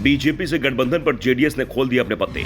BJP से गठबंधन पर जेडीएस ने खोल दिए अपने पत्ते।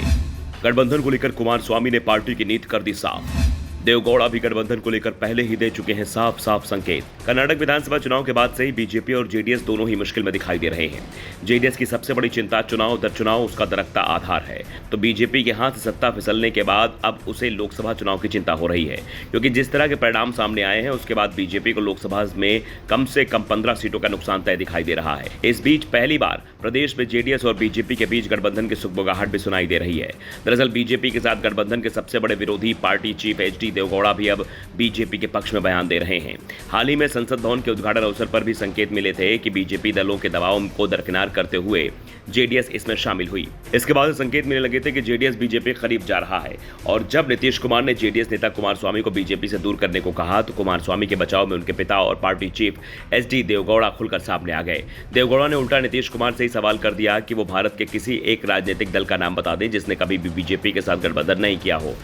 गठबंधन को लेकर कुमारस्वामी ने पार्टी की नीति कर दी साफ। देवगौड़ा भी गठबंधन को लेकर पहले ही दे चुके हैं साफ साफ संकेत। कर्नाटक विधानसभा चुनाव के बाद से ही बीजेपी और जेडीएस दोनों ही मुश्किल में दिखाई दे रहे हैं। जेडीएस की सबसे बड़ी चिंता चुनाव दर चुनाव उसका दरकता आधार है, तो बीजेपी के हाथ से सत्ता फिसलने के बाद अब उसे लोकसभा चुनाव की चिंता हो रही है, क्योंकि जिस तरह के परिणाम सामने आए हैं उसके बाद बीजेपी को लोकसभा में कम से कम 15 सीटों का नुकसान तय दिखाई दे रहा है। इस बीच पहली बार प्रदेश में जेडीएस और बीजेपी के बीच गठबंधन की सुगबुगाहट भी सुनाई दे रही है। दरअसल बीजेपी के साथ गठबंधन के सबसे बड़े विरोधी पार्टी चीफ एचडी देवगौड़ा भी अब बीजेपी के पक्ष में बयान दे रहे हैं। हाल ही में संसद भवन के उद्घाटन अवसर पर भी संकेत मिले थे कि बीजेपी दलों के दबाव को दरकिनार करते हुए जेडीएस इसमें शामिल हुई। इसके बाद संकेत मिलने लगे थे कि जेडीएस बीजेपी के करीब जा रहा है, और जब नीतीश कुमार ने जेडीएस नेता कुमारस्वामी को बीजेपी से दूर करने को कहा तो कुमारस्वामी के बचाव में उनके पिता और पार्टी चीफ एचडी देवगौड़ा खुलकर सामने आ गए। देवगौड़ा ने उल्टा नीतीश कुमार से ही सवाल कर दिया कि वो भारत के किसी एक राजनीतिक दल का नाम बता दें जिसने कभी भी बीजेपी के साथ गठबंधन नहीं किया हो।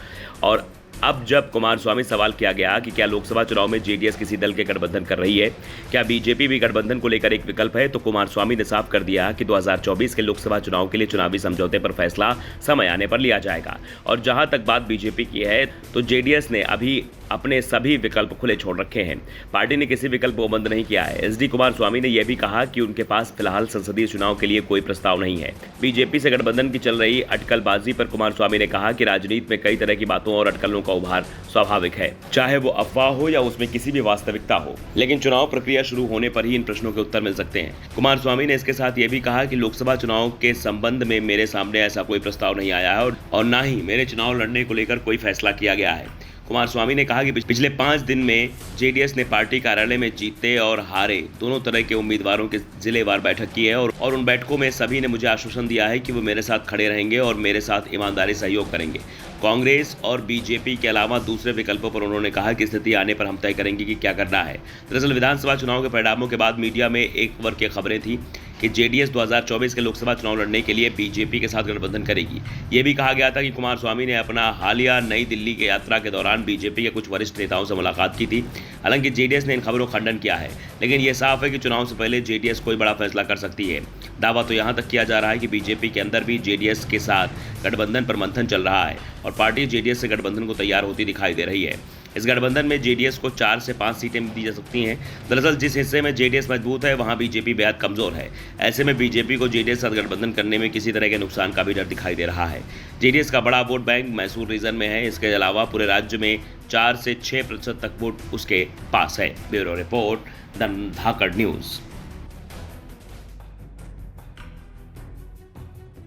और अब जब कुमारस्वामी सवाल किया गया कि क्या लोकसभा चुनाव में जेडीएस किसी दल के गठबंधन कर रही है, क्या बीजेपी भी गठबंधन को लेकर एक विकल्प है, तो कुमारस्वामी ने साफ कर दिया कि 2024 के लोकसभा चुनाव के लिए चुनावी समझौते पर फैसला समय आने पर लिया जाएगा। और जहां तक बात बीजेपी की है तो जेडीएस ने अभी अपने सभी विकल्प खुले छोड़ रखे हैं। पार्टी ने किसी विकल्प को बंद नहीं किया है। एसडी कुमारस्वामी ने यह भी कहा कि उनके पास फिलहाल संसदीय चुनाव के लिए कोई प्रस्ताव नहीं है। बीजेपी से गठबंधन की चल रही अटकलबाजी पर कुमारस्वामी ने कहा कि राजनीति में कई तरह की बातों और अटकलों का उभार स्वाभाविक है, चाहे वो अफवाह हो या उसमें किसी भी वास्तविकता हो, लेकिन चुनाव प्रक्रिया शुरू होने पर ही इन प्रश्नों के उत्तर मिल सकते हैं। कुमारस्वामी ने इसके साथ ये भी कहा कि लोकसभा चुनाव के संबंध में मेरे सामने ऐसा कोई प्रस्ताव नहीं आया है और न ही मेरे चुनाव लड़ने को लेकर कोई फैसला किया गया है। कुमारस्वामी ने कहा कि पिछले 5 दिन में जेडीएस ने पार्टी कार्यालय में जीते और हारे दोनों तरह के उम्मीदवारों की जिलेवार बैठक की है और उन बैठकों में सभी ने मुझे आश्वासन दिया है कि वो मेरे साथ खड़े रहेंगे और मेरे साथ ईमानदारी सहयोग करेंगे। कांग्रेस और बीजेपी के अलावा दूसरे विकल्पों पर उन्होंने कहा कि स्थिति आने पर हम तय करेंगे कि क्या करना है। दरअसल विधानसभा चुनाव के परिणामों के बाद मीडिया में एक वर्ग की खबरें थी कि जेडीएस 2024 के लोकसभा चुनाव लड़ने के लिए बीजेपी के साथ गठबंधन करेगी। ये भी कहा गया था कि कुमारस्वामी ने अपना हालिया नई दिल्ली की यात्रा के दौरान बीजेपी के कुछ वरिष्ठ नेताओं से मुलाकात की थी। हालांकि जेडीएस ने इन खबरों का खंडन किया है, लेकिन यह साफ है कि चुनाव से पहले जेडीएस कोई बड़ा फैसला कर सकती है। दावा तो यहां तक किया जा रहा है कि बीजेपी के अंदर भी जेडीएस के साथ गठबंधन पर मंथन चल रहा है और पार्टी जेडीएस से गठबंधन को तैयार होती दिखाई दे रही है। इस गठबंधन में जेडीएस को 4 से 5 सीटें दी जा सकती हैं। दरअसल जिस हिस्से में जेडीएस मजबूत है वहां बीजेपी बेहद कमजोर है। ऐसे में बीजेपी को जेडीएस साथ गठबंधन करने में किसी तरह के नुकसान का भी डर दिखाई दे रहा है। जेडीएस का बड़ा वोट बैंक मैसूर रीजन में है। इसके अलावा पूरे राज्य में 4 से 6% तक वोट उसके पास है। Bureau report, the Dhakad news.